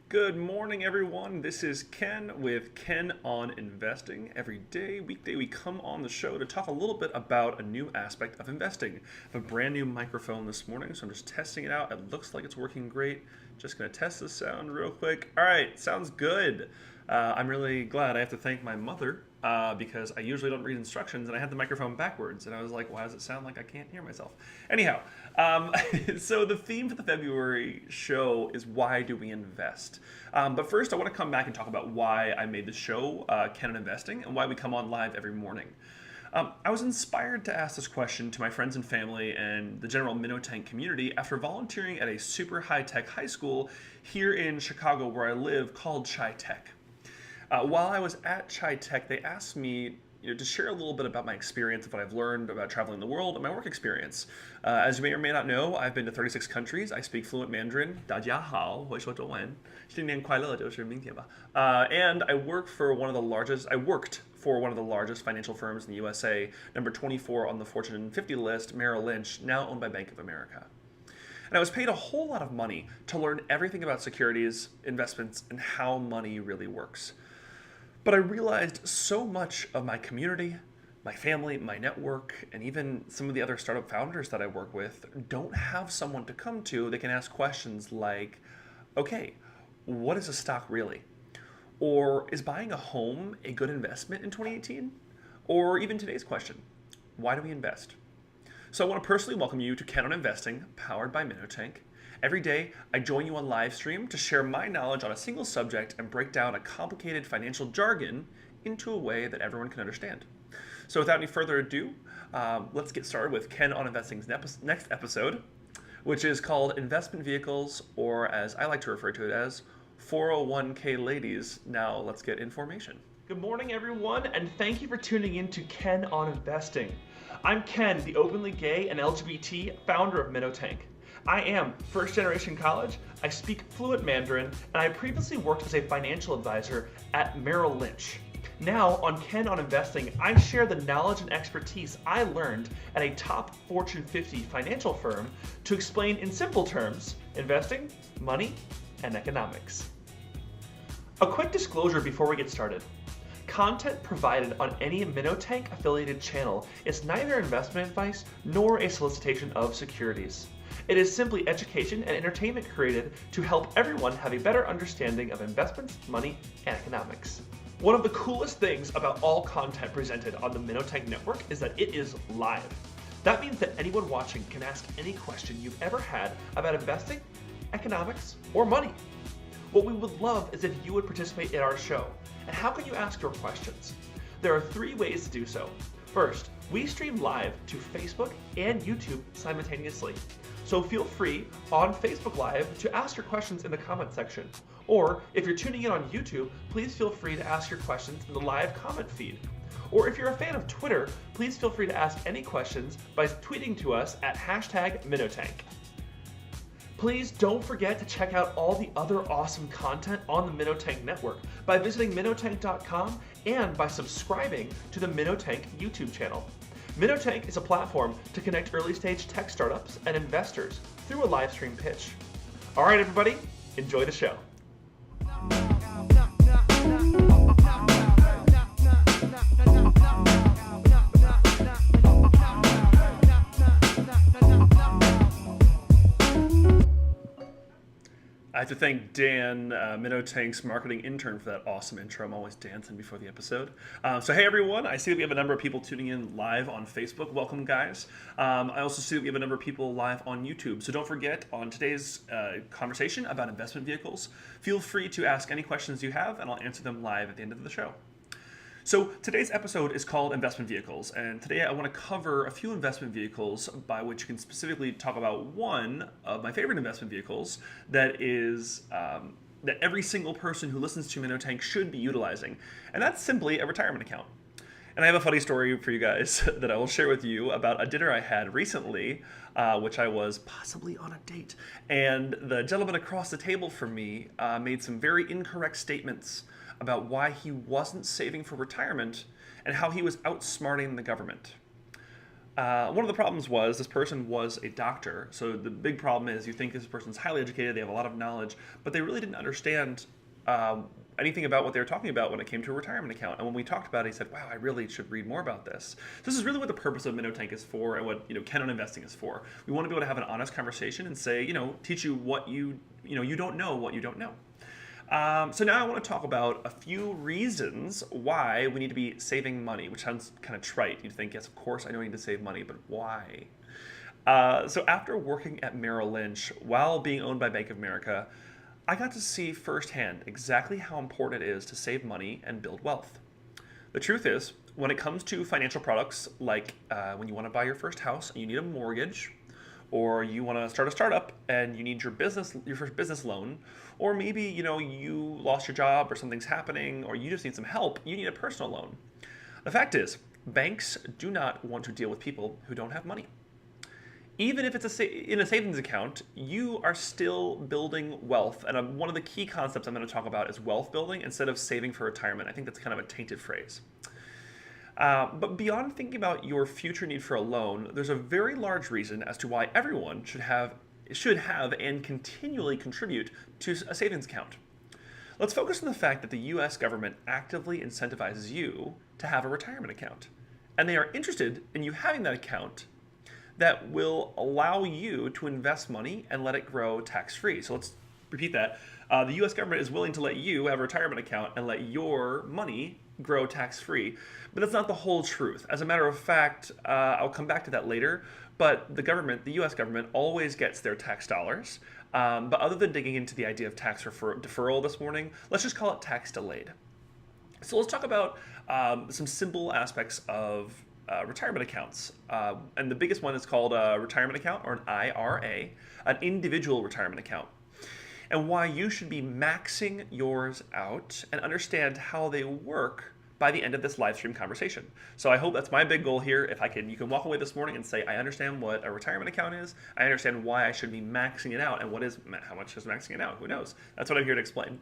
Good morning, everyone. This is Ken with Ken on Investing. Every day, weekday, we come on the show to talk a little bit about a new aspect of investing. I have a brand new microphone this morning, so I'm just testing it out. It looks like it's working great. Just going to test the sound real quick. All right, sounds good. I'm really glad. I have to thank my mother because I usually don't read instructions, and I had the microphone backwards, and I was like, why does it sound like I can't hear myself? Anyhow, so the theme for the February show is why do we invest? But first, I want to come back and talk about why I made the show, Ken on Investing, and why we come on live every morning. I was inspired to ask this question to my friends and family and the general minnow tank community after volunteering at a super high-tech high school here in Chicago where I live called Chi Tech. While I was at Chi Tech, they asked me to share a little bit about my experience of what I've learned about traveling the world and my work experience. As you may or may not know, I've been to 36 countries. I speak fluent Mandarin. 大家好，会说中文。新年快乐就是明天吧。And I worked for one of the largest financial firms in the USA, number 24 on the Fortune 50 list, Merrill Lynch, now owned by Bank of America. And I was paid a whole lot of money to learn everything about securities, investments, and how money really works. But I realized so much of my community, my family, my network, and even some of the other startup founders that I work with don't have someone to come to that can ask questions like, okay, what is a stock really? Or is buying a home a good investment in 2018? Or even today's question, why do we invest? So I want to personally welcome you to Ken on Investing, powered by Minnow Tank. Every day, I join you on live stream to share my knowledge on a single subject and break down a complicated financial jargon into a way that everyone can understand. So without any further ado, let's get started with Ken on Investing's next episode, which is called Investment Vehicles, or as I like to refer to it as 401k ladies. Now let's get information. Good morning, everyone, and thank you for tuning in to Ken on Investing. I'm Ken, the openly gay and LGBT founder of Minnow Tank. I am first generation college, I speak fluent Mandarin, and I previously worked as a financial advisor at Merrill Lynch. Now on Ken on Investing, I share the knowledge and expertise I learned at a top Fortune 50 financial firm to explain in simple terms investing, money, and economics. A quick disclosure before we get started. Content provided on any Minnow Tank affiliated channel is neither investment advice nor a solicitation of securities. It is simply education and entertainment created to help everyone have a better understanding of investments, money, and economics. One of the coolest things about all content presented on the Minnow Tank network is that it is live. That means that anyone watching can ask any question you've ever had about investing, economics, or money. What we would love is if you would participate in our show. And how can you ask your questions? There are 3 ways to do so. First, we stream live to Facebook and YouTube simultaneously. So feel free on Facebook Live to ask your questions in the comment section. Or if you're tuning in on YouTube, please feel free to ask your questions in the live comment feed. Or if you're a fan of Twitter, please feel free to ask any questions by tweeting to us at #MinnowTank. Please don't forget to check out all the other awesome content on the Minnow Tank network by visiting minnowtank.com and by subscribing to the Minnow Tank YouTube channel. Minnow Tank is a platform to connect early-stage tech startups and investors through a live stream pitch. All right, everybody, enjoy the show. I have to thank Dan, Minnow Tank's marketing intern, for that awesome intro. I'm always dancing before the episode. So hey everyone, I see that we have a number of people tuning in live on Facebook. Welcome, guys. I also see that we have a number of people live on YouTube. So don't forget, on today's conversation about investment vehicles, feel free to ask any questions you have, and I'll answer them live at the end of the show. So today's episode is called Investment Vehicles, and today I want to cover a few investment vehicles by which you can specifically talk about one of my favorite investment vehicles that is that every single person who listens to Minnow Tank should be utilizing, and that's simply a retirement account. And I have a funny story for you guys that I will share with you about a dinner I had recently, which I was possibly on a date, and the gentleman across the table from me made some very incorrect statements about why he wasn't saving for retirement and how he was outsmarting the government. One of the problems was this person was a doctor. So the big problem is you think this person's highly educated, they have a lot of knowledge, but they really didn't understand anything about what they were talking about when it came to a retirement account. And when we talked about it, he said, "Wow, I really should read more about this." So this is really what the purpose of Minnow Tank is for, and what Ken on Investing is for. We want to be able to have an honest conversation and say, teach you what you don't know what you don't know. So now I want to talk about a few reasons why we need to be saving money, which sounds kind of trite. You'd think, yes, of course I know I need to save money, but why? So after working at Merrill Lynch while being owned by Bank of America, I got to see firsthand exactly how important it is to save money and build wealth. The truth is, when it comes to financial products, like when you want to buy your first house and you need a mortgage, or you want to start a startup and you need your first business loan, or maybe you lost your job or something's happening, or you just need some help, you need a personal loan. The fact is, banks do not want to deal with people who don't have money. Even if it's in a savings account, you are still building wealth. And one of the key concepts I'm going to talk about is wealth building instead of saving for retirement. I think that's kind of a tainted phrase. But beyond thinking about your future need for a loan, there's a very large reason as to why everyone should have and continually contribute to a savings account. Let's focus on the fact that the US government actively incentivizes you to have a retirement account. And they are interested in you having that account that will allow you to invest money and let it grow tax-free. So let's repeat that. The US government is willing to let you have a retirement account and let your money grow tax-free. But that's not the whole truth. As a matter of fact, I'll come back to that later, but the US government always gets their tax dollars. But other than digging into the idea of tax deferral this morning, let's just call it tax delayed. So let's talk about some simple aspects of retirement accounts. And the biggest one is called a retirement account, or an IRA, an individual retirement account. And why you should be maxing yours out and understand how they work by the end of this live stream conversation. So I hope that's my big goal here. If you can walk away this morning and say, I understand what a retirement account is. I understand why I should be maxing it out. And how much is maxing it out? Who knows? That's what I'm here to explain.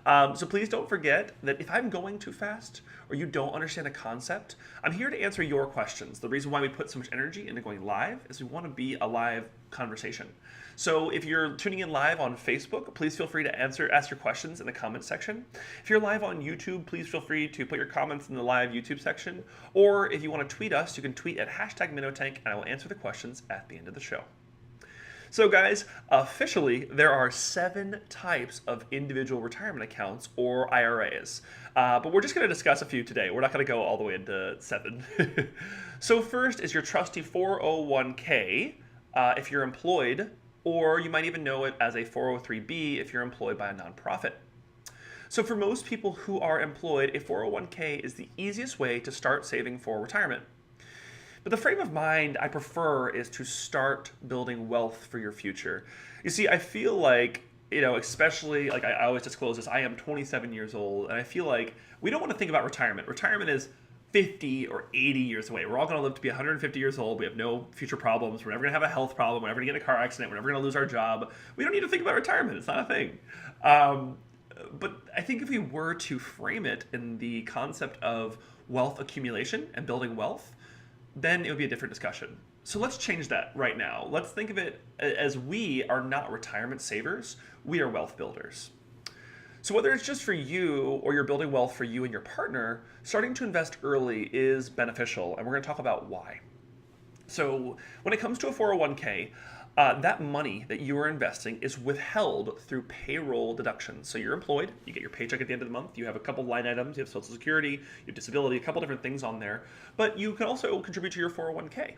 So please don't forget that if I'm going too fast or you don't understand a concept, I'm here to answer your questions. The reason why we put so much energy into going live is we want to be a live conversation. So if you're tuning in live on Facebook, please feel free to ask your questions in the comments section. If you're live on YouTube, please feel free to put your comments in the live YouTube section. Or if you want to tweet us, you can tweet at #MinnowTank, and I will answer the questions at the end of the show. So guys, officially, there are 7 types of individual retirement accounts, or IRAs. But we're just going to discuss a few today. We're not going to go all the way into 7. So first is your trusty 401k if you're employed, or you might even know it as a 403b if you're employed by a nonprofit. So for most people who are employed, a 401k is the easiest way to start saving for retirement. But the frame of mind I prefer is to start building wealth for your future. You see, I feel like, especially, like I always disclose this, I am 27 years old, and I feel like we don't want to think about retirement. Retirement is 50 or 80 years away. We're all going to live to be 150 years old. We have no future problems. We're never going to have a health problem. We're never going to get in a car accident. We're never going to lose our job. We don't need to think about retirement. It's not a thing. But I think if we were to frame it in the concept of wealth accumulation and building wealth, then it would be a different discussion. So let's change that right now. Let's think of it as we are not retirement savers. We are wealth builders. So whether it's just for you or you're building wealth for you and your partner, starting to invest early is beneficial, and we're going to talk about why. So when it comes to a 401k, that money that you are investing is withheld through payroll deductions. So you're employed, you get your paycheck at the end of the month, you have a couple line items, you have Social Security, you have disability, a couple different things on there, but you can also contribute to your 401k.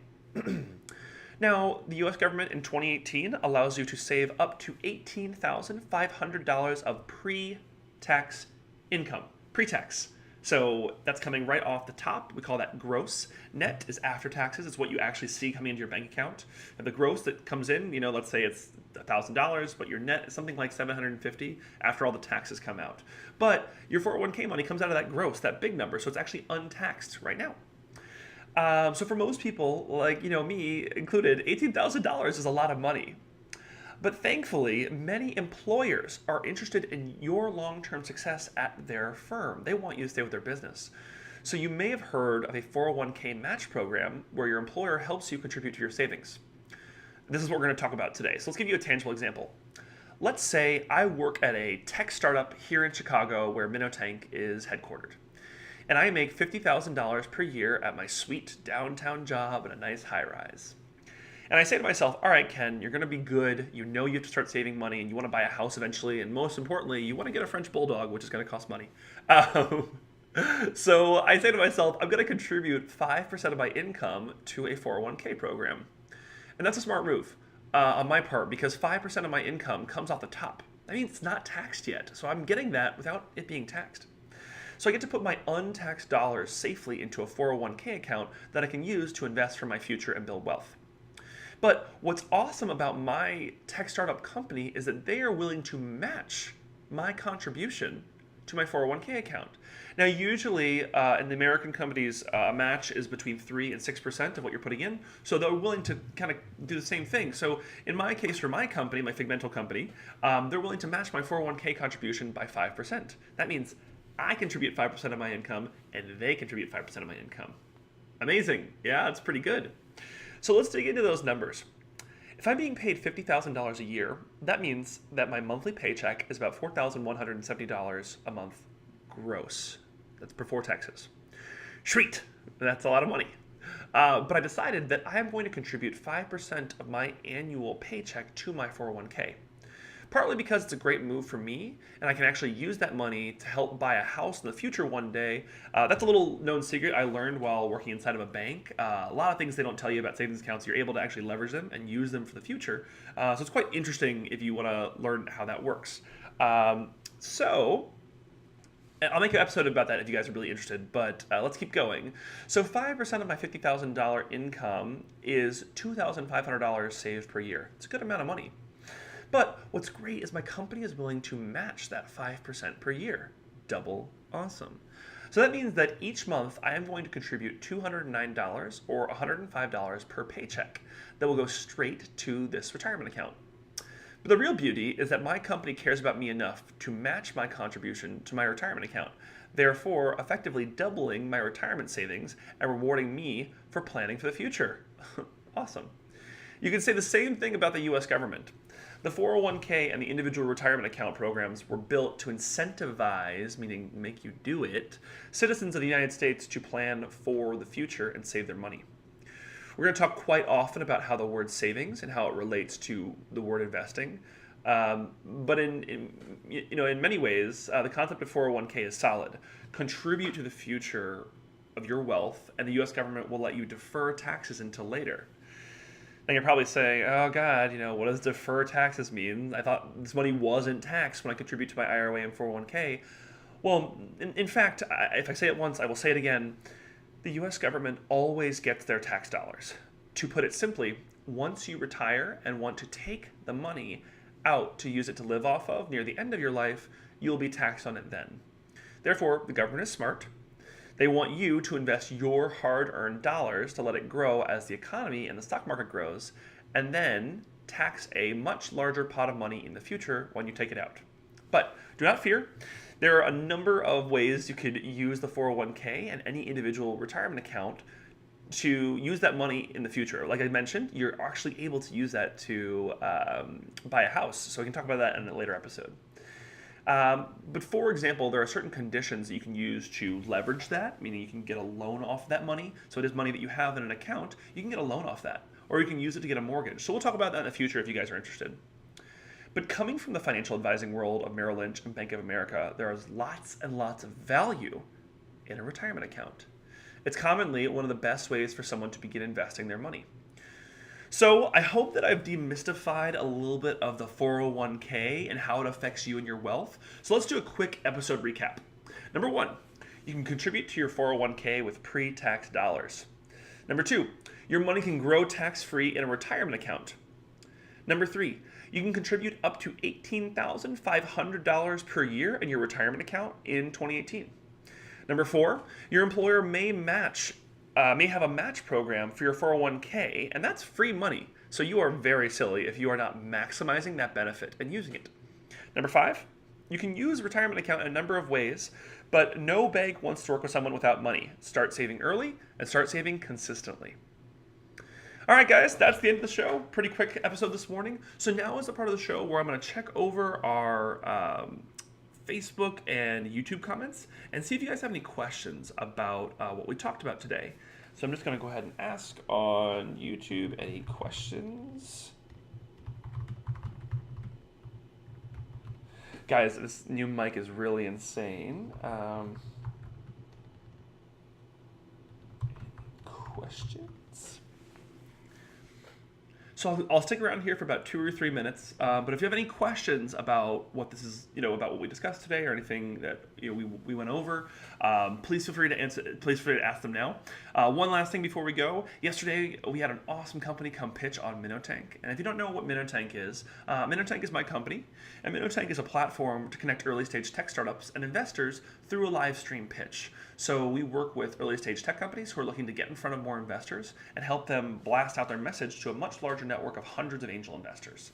Now, the US government in 2018 allows you to save up to $18,500 of pre-tax income. Pre-tax. So that's coming right off the top. We call that gross. Net is after taxes. It's what you actually see coming into your bank account. And the gross that comes in, let's say it's $1,000, but your net is something like $750 after all the taxes come out. But your 401k money comes out of that gross, that big number, so it's actually untaxed right now. So for most people, like me included, $18,000 is a lot of money. But thankfully, many employers are interested in your long-term success at their firm. They want you to stay with their business. So you may have heard of a 401k match program where your employer helps you contribute to your savings. This is what we're going to talk about today. So let's give you a tangible example. Let's say I work at a tech startup here in Chicago where Minotank is headquartered. And I make $50,000 per year at my sweet downtown job in a nice high rise. And I say to myself, all right, Ken, you're going to be good. You know you have to start saving money and you want to buy a house eventually. And most importantly, you want to get a French bulldog, which is going to cost money. So I say to myself, I'm going to contribute 5% of my income to a 401k program. And that's a smart move on my part because 5% of my income comes off the top. I mean, it's not taxed yet. So I'm getting that without it being taxed. So I get to put my untaxed dollars safely into a 401k account that I can use to invest for my future and build wealth. But what's awesome about my tech startup company is that they are willing to match my contribution to my 401k account. Now, usually in the American companies, a match is between 3 and 6% of what you're putting in. So they're willing to kind of do the same thing. So in my case, for my company, my Figmental company, they're willing to match my 401k contribution by 5%. That means I contribute 5% of my income and they contribute 5% of my income. Amazing. Yeah, it's pretty good. So let's dig into those numbers. If I'm being paid $50,000 a year, that means that my monthly paycheck is about $4,170 a month gross. That's before taxes. Sweet. That's a lot of money. But I decided that I am going to contribute 5% of my annual paycheck to my 401k. Partly because it's a great move for me, and I can actually use that money to help buy a house in the future one day. That's a little known secret I learned while working inside of a bank. A lot of things they don't tell you about savings accounts, you're able to actually leverage them and use them for the future. So it's quite interesting if you want to learn how that works. So I'll make an episode about that if you guys are really interested, but let's keep going. So 5% of my $50,000 income is $2,500 saved per year. It's a good amount of money. But what's great is my company is willing to match that 5% per year. Double awesome. So that means that each month I am going to contribute $209 or $105 per paycheck that will go straight to this retirement account. But the real beauty is that my company cares about me enough to match my contribution to my retirement account, therefore effectively doubling my retirement savings and rewarding me for planning for the future. Awesome. You can say the same thing about the US government. The 401k and the individual retirement account programs were built to incentivize, meaning make you do it, citizens of the United States to plan for the future and save their money. We're going to talk quite often about how the word savings and how it relates to the word investing. But in many ways, the concept of 401k is solid. Contribute to the future of your wealth, and the U.S. government will let you defer taxes until later. Now you're probably saying, oh God, what does defer taxes mean? I thought this money wasn't taxed when I contribute to my IRA and 401k. Well, in fact, if I say it once, I will say it again. The U.S. government always gets their tax dollars. To put it simply, once you retire and want to take the money out to use it to live off of near the end of your life, you'll be taxed on it then. Therefore, the government is smart. They want you to invest your hard-earned dollars to let it grow as the economy and the stock market grows, and then tax a much larger pot of money in the future when you take it out. But do not fear. There are a number of ways you could use the 401k and any individual retirement account to use that money in the future. Like I mentioned, you're actually able to use that to buy a house. So we can talk about that in a later episode. But for example, there are certain conditions that you can use to leverage that, meaning you can get a loan off that money. So it is money that you have in an account, you can get a loan off that, or you can use it to get a mortgage. So we'll talk about that in the future if you guys are interested. But coming from the financial advising world of Merrill Lynch and Bank of America, there is lots and lots of value in a retirement account. It's commonly one of the best ways for someone to begin investing their money. So I hope that I've demystified a little bit of the 401k and how it affects you and your wealth. So let's do a quick episode recap. Number 1, you can contribute to your 401k with pre-tax dollars. Number 2, your money can grow tax-free in a retirement account. Number 3, you can contribute up to $18,500 per year in your retirement account in 2018. Number 4, your employer may have a match program for your 401k, and that's free money. So you are very silly if you are not maximizing that benefit and using it. Number 5, You can use a retirement account in a number of ways, but no bank wants to work with someone without money. Start saving early and start saving consistently. All right, guys, that's the end of the show. Pretty quick episode this morning. So now is the part of the show where I'm going to check over our Facebook and YouTube comments and see if you guys have any questions about what we talked about today. So I'm just going to go ahead and ask on YouTube any questions. Guys, this new mic is really insane. Questions? So I'll stick around here for about 2 or 3 minutes. But if you have any questions about what this is, about what we discussed today or anything that we went over, please feel free to answer. Please feel free to ask them now. One last thing before we go. Yesterday we had an awesome company come pitch on MinnowTank. And if you don't know what MinnowTank is my company, and MinnowTank is a platform to connect early stage tech startups and investors through a live stream pitch. So we work with early stage tech companies who are looking to get in front of more investors and help them blast out their message to a much larger network of hundreds of angel investors.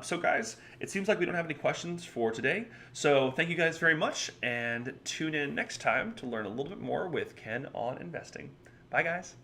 So guys, it seems like we don't have any questions for today. So thank you guys very much, and tune in next time to learn a little bit more with Ken on investing. Bye guys.